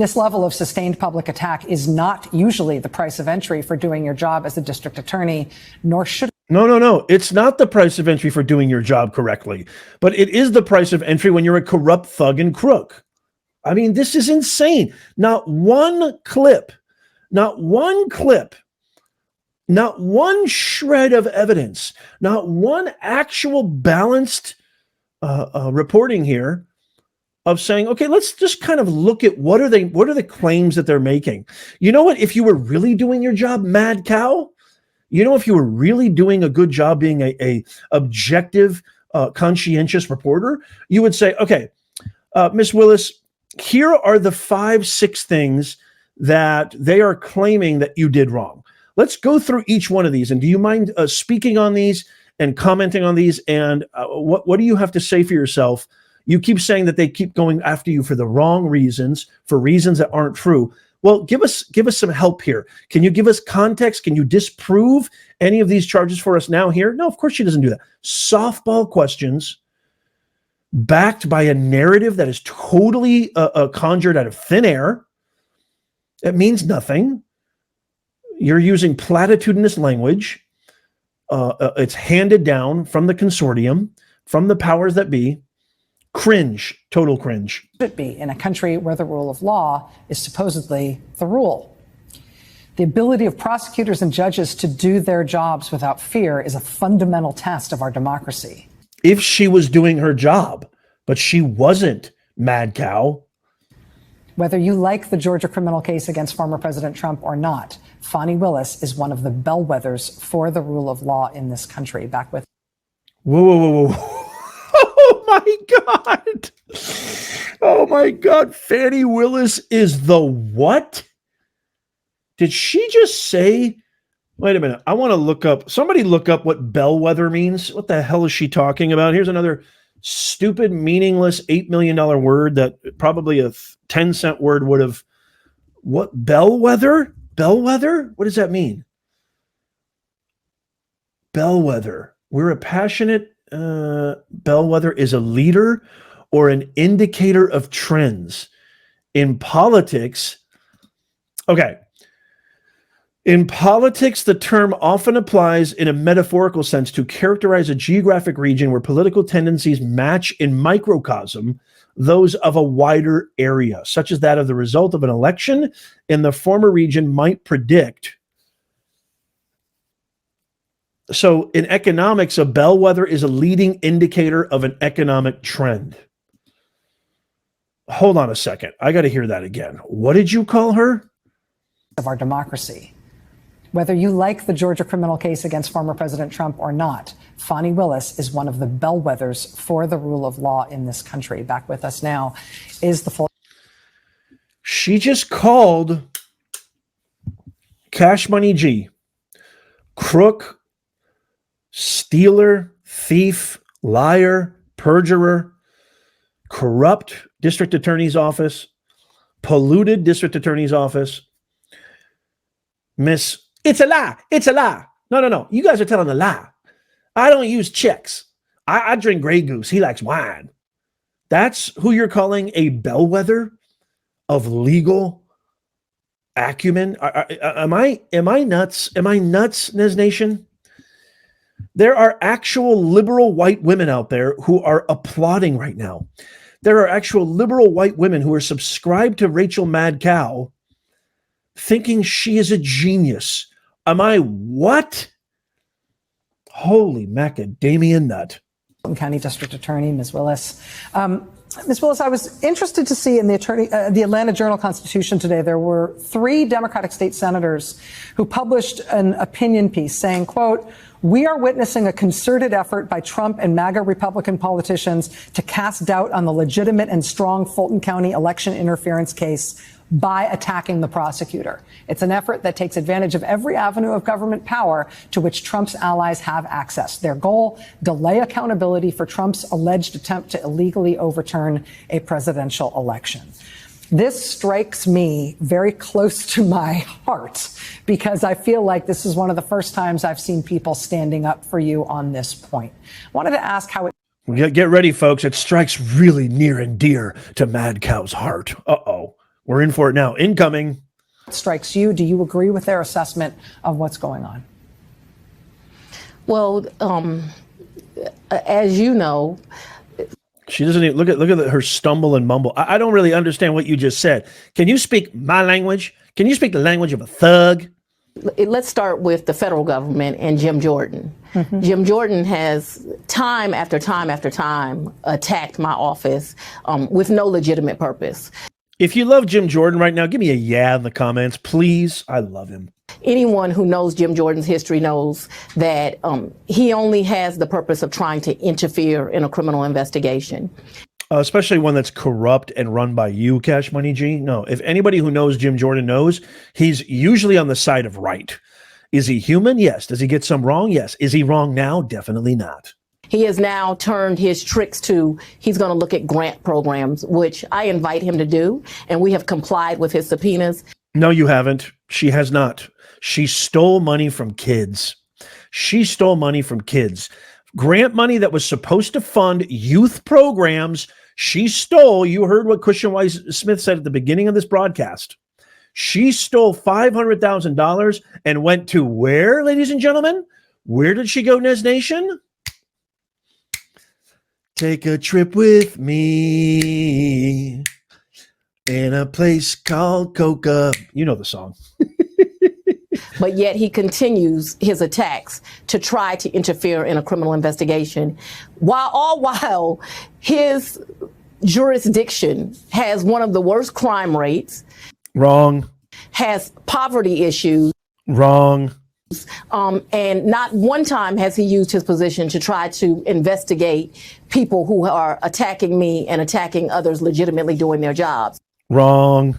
This level of sustained public attack is not usually the price of entry for doing your job as a district attorney, nor should. No. It's not the price of entry for doing your job correctly, but it is the price of entry when you're a corrupt thug and crook. I mean, this is insane. Not one clip, not one shred of evidence, not one actual balanced reporting here of saying, okay, let's just kind of look at what are the claims that they're making. You know what? If you were really doing your job, mad cow, if you were really doing a good job being a objective, conscientious reporter, you would say, okay, Miss Willis, here are the 5-6 things that they are claiming that you did wrong. Let's go through each one of these. And do you mind speaking on these and commenting on these? And what do you have to say for yourself? You keep saying that they keep going after you for the wrong reasons, for reasons that aren't true. Well, give us some help here. Can you give us context? Can you disprove any of these charges for us now here? No, of course she doesn't do that. Softball questions backed by a narrative that is totally conjured out of thin air. It means nothing. You're using platitudinous language. It's handed down from the consortium, from the powers that be. Cringe, total cringe. Should it be in a country where the rule of law is supposedly the rule? The ability of prosecutors and judges to do their jobs without fear is a fundamental test of our democracy. If she was doing her job, but she wasn't, mad cow. Whether you like the Georgia criminal case against former President Trump or not, Fani Willis is one of the bellwethers for the rule of law in this country. Back with. Whoa. Oh my God. Oh my God. Fani Willis is the what? Did she just say, wait a minute, I want to look up, somebody look up what bellwether means. What the hell is she talking about? Here's another stupid, meaningless $8 million word that probably a 10-cent word would have. What, bellwether? Bellwether? What does that mean? Bellwether. We're a passionate bellwether is a leader or an indicator of trends. In politics, okay. In politics, the term often applies in a metaphorical sense to characterize a geographic region where political tendencies match in microcosm those of a wider area, such as that of the result of an election in the former region might predict. So in economics, a bellwether is a leading indicator of an economic trend. Hold on a second. I got to hear that again. What did you call her? Of our democracy. Whether you like the Georgia criminal case against former President Trump or not, Fani Willis is one of the bellwethers for the rule of law in this country. Back with us now is the full. She just called Cash Money G crook, stealer, thief, liar, perjurer, corrupt district attorney's office, polluted district attorney's office. Miss, it's a lie. It's a lie. No. You guys are telling a lie. I don't use checks. I drink Grey Goose. He likes wine. That's who you're calling a bellwether of legal acumen. Am I nuts? Am I nuts, Nez Nation? There are actual liberal white women out there who are applauding right now. There are actual liberal white women who are subscribed to Rachel Mad Cow thinking she is a genius. Am I what? Holy macadamia nut. County District Attorney, Ms. Willis. Ms. Willis, I was interested to see in the Atlanta Journal-Constitution today, there were 3 Democratic state senators who published an opinion piece saying, quote, "We are witnessing a concerted effort by Trump and MAGA Republican politicians to cast doubt on the legitimate and strong Fulton County election interference case by attacking the prosecutor. It's an effort that takes advantage of every avenue of government power to which Trump's allies have access. Their goal, delay accountability for Trump's alleged attempt to illegally overturn a presidential election." This strikes me very close to my heart because I feel like this is one of the first times I've seen people standing up for you on this point. I wanted to ask how it... Get ready, folks. It strikes really near and dear to Mad Cow's heart. Uh-oh. We're in for it now. Incoming. Strikes you. Do you agree with their assessment of what's going on? Well, as you know, she doesn't even look at her stumble and mumble. I don't really understand what you just said. Can you speak my language? Can you speak the language of a thug? Let's start with the federal government and Jim Jordan. Mm-hmm. Jim Jordan has time after time after time attacked my office with no legitimate purpose. If you love Jim Jordan right now, give me a yeah in the comments, please. I love him. Anyone who knows Jim Jordan's history knows that he only has the purpose of trying to interfere in a criminal investigation. Especially one that's corrupt and run by you, Cash Money G. No, if anybody who knows Jim Jordan knows, he's usually on the side of right. Is he human? Yes. Does he get some wrong? Yes. Is he wrong now? Definitely not. He has now turned his tricks to, he's going to look at grant programs, which I invite him to do, and we have complied with his subpoenas. No, you haven't. She has not. She stole money from kids. She stole money from kids. Grant money that was supposed to fund youth programs, she stole. You heard what Christian Weiss Smith said at the beginning of this broadcast. She stole $500,000 and went to where, ladies and gentlemen? Where did she go, Nez Nation? Take a trip with me in a place called Coca. You know the song. But yet he continues his attacks to try to interfere in a criminal investigation, while his jurisdiction has one of the worst crime rates. Wrong. Has poverty issues. Wrong. And not one time has he used his position to try to investigate people who are attacking me and attacking others legitimately doing their jobs. Wrong.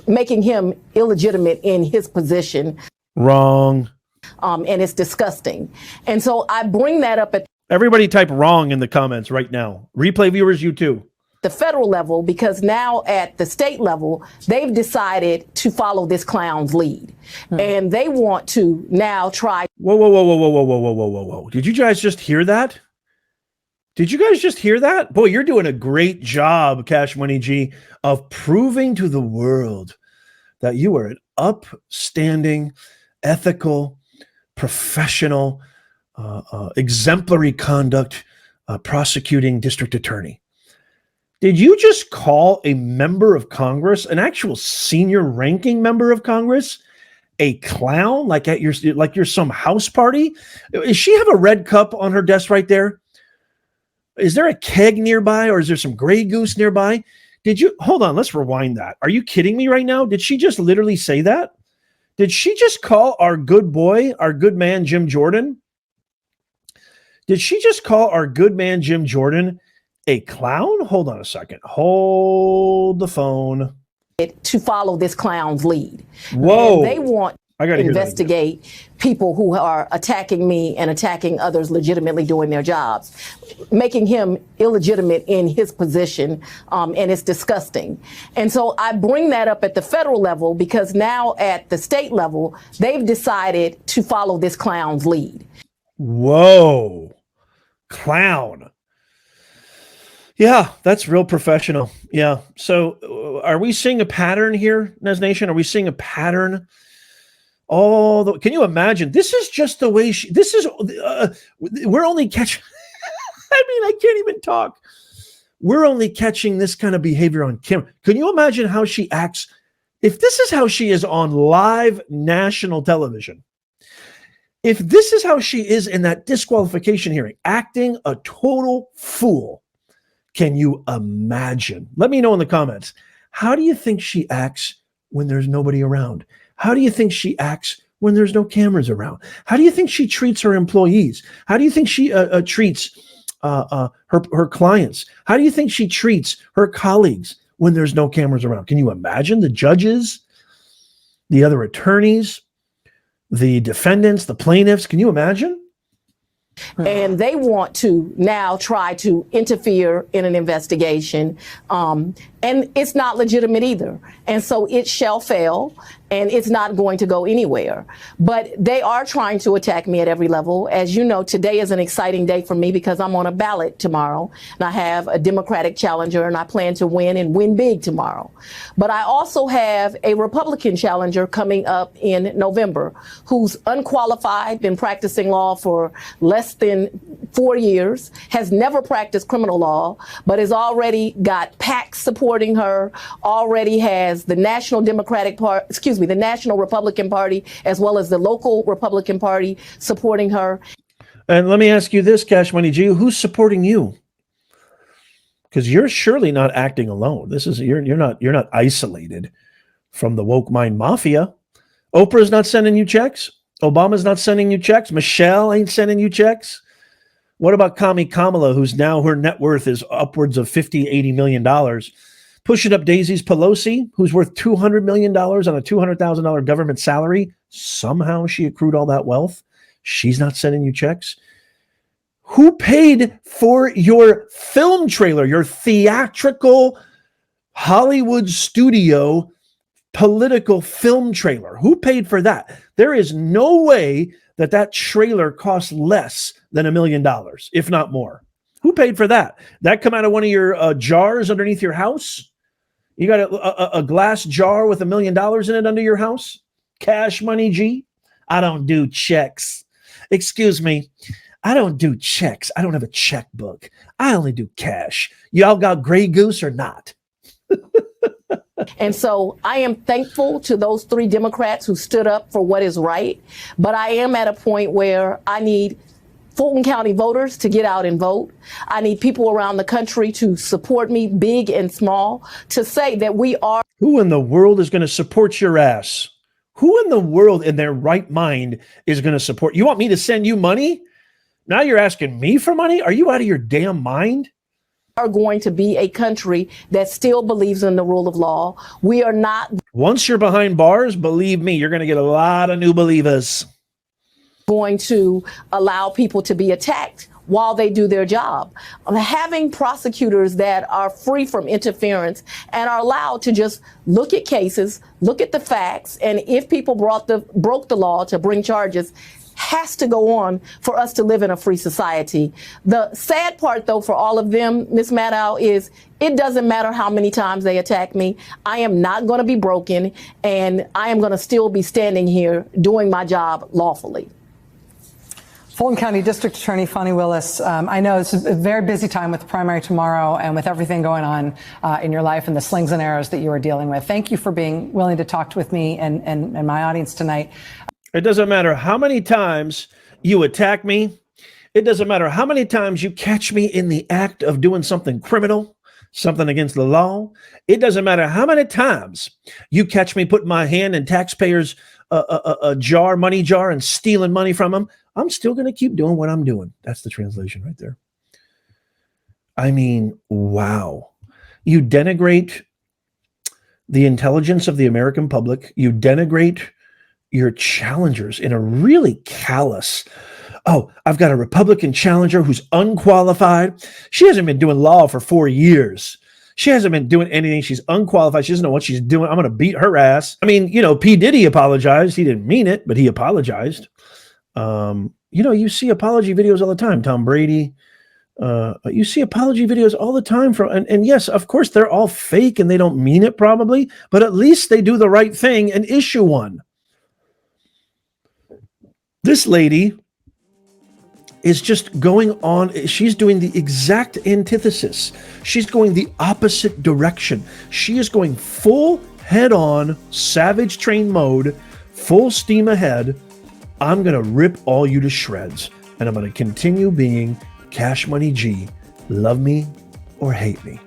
Making him illegitimate in his position. Wrong. And it's disgusting. And so I bring that up at everybody type wrong in the comments right now. Replay viewers, you too. The federal level, because now at the state level, they've decided to follow this clown's lead. And they want to now try. Whoa. Did you guys just hear that? Did you guys just hear that? Boy, you're doing a great job, Cash Money G, of proving to the world that you are an upstanding, ethical, professional, exemplary conduct prosecuting district attorney. Did you just call a member of Congress, an actual senior ranking member of Congress, a clown like at your some house party? Does she have a red cup on her desk right there? Is there a keg nearby, or is there some Grey Goose nearby? Did you hold on? Let's rewind that. Are you kidding me right now? Did she just literally say that? Did she just call our good boy, our good man, Jim Jordan? Did she just call our good man, Jim Jordan, a clown? Hold on a second. Hold the phone. To follow this clown's lead. Whoa. And they want to investigate people who are attacking me and attacking others legitimately doing their jobs, making him illegitimate in his position. And it's disgusting. And so I bring that up at the federal level because now at the state level, they've decided to follow this clown's lead. Whoa. Clown. Yeah, that's real professional. Yeah. So are we seeing a pattern here, Nez Nation? Are we seeing a pattern? Can you imagine? This is just the way we're only catching, I can't even talk. We're only catching this kind of behavior on camera. Can you imagine how she acts? If this is how she is on live national television, if this is how she is in that disqualification hearing, acting a total fool, can you imagine? Let me know in the comments. How do you think she acts when there's nobody around? How do you think she acts when there's no cameras around? How do you think she treats her employees? How do you think she treats her clients? How do you think she treats her colleagues when there's no cameras around? Can you imagine the judges, the other attorneys, the defendants, the plaintiffs? Can you imagine? And they want to now try to interfere in an investigation. And it's not legitimate either. And so it shall fail, and it's not going to go anywhere. But they are trying to attack me at every level. As you know, today is an exciting day for me because I'm on a ballot tomorrow, and I have a Democratic challenger, and I plan to win and win big tomorrow. But I also have a Republican challenger coming up in November who's unqualified, been practicing law for less than 4 years, has never practiced criminal law, but has already got PACs supporting her, already has the National the National Republican Party, as well as the local Republican Party supporting her. And let me ask you this, Cash Money G, who's supporting you? Because you're surely not acting alone. You're not isolated from the woke mind mafia. Oprah's not sending you checks. Obama's not sending you checks. Michelle ain't sending you checks. What about Kami Kamala, who's now her net worth is upwards of $50-80 million? Pushing up Daisy's Pelosi, who's worth $200 million on a $200,000 government salary. Somehow she accrued all that wealth. She's not sending you checks. Who paid for your film trailer, your theatrical Hollywood studio political film trailer? Who paid for that? There is no way that trailer costs less than $1 million, if not more. Who paid for that? That come out of one of your jars underneath your house? You got a glass jar with $1 million in it under your house? Cash Money G? I don't do checks. Excuse me. I don't do checks. I don't have a checkbook. I only do cash. Y'all got Grey Goose or not? And so I am thankful to those 3 Democrats who stood up for what is right. But I am at a point where I need Fulton County voters to get out and vote. I need people around the country to support me, big and small, to say that we are. Who in the world is going to support your ass? Who in the world in their right mind is going to support? You want me to send you money? Now you're asking me for money? Are you out of your damn mind? Are going to be a country that still believes in the rule of law. We are not. Once you're behind bars, believe me, you're going to get a lot of new believers. Going to allow people to be attacked while they do their job. Having prosecutors that are free from interference and are allowed to just look at cases, look at the facts, and if people broke the law to bring charges, has to go on for us to live in a free society. The sad part, though, for all of them, Ms. Maddow, is it doesn't matter how many times they attack me. I am not going to be broken, and I am going to still be standing here doing my job lawfully. Fulton County District Attorney Fani Willis, I know it's a very busy time with the primary tomorrow and with everything going on in your life and the slings and arrows that you are dealing with. Thank you for being willing to talk with me and my audience tonight. It doesn't matter how many times you attack me. It doesn't matter how many times you catch me in the act of doing something criminal, something against the law. It doesn't matter how many times you catch me putting my hand in taxpayers' money jar and stealing money from them. I'm still going to keep doing what I'm doing. That's the translation right there. I mean, wow. You denigrate the intelligence of the American public. You denigrate your challengers in a really callous, oh, I've got a Republican challenger who's unqualified. She hasn't been doing law for 4 years. She hasn't been doing anything. She's unqualified. She doesn't know what she's doing. I'm going to beat her ass. I mean, P. Diddy apologized. He didn't mean it, but he apologized. You see apology videos all the time. Tom Brady. You see apology videos all the time and yes, of course, they're all fake and they don't mean it probably, but at least they do the right thing and issue one. This lady is just going on. She's doing the exact antithesis. She's going the opposite direction. She is going full head-on, savage train mode, full steam ahead. I'm going to rip all you to shreds, and I'm going to continue being Cash Money G. Love me or hate me.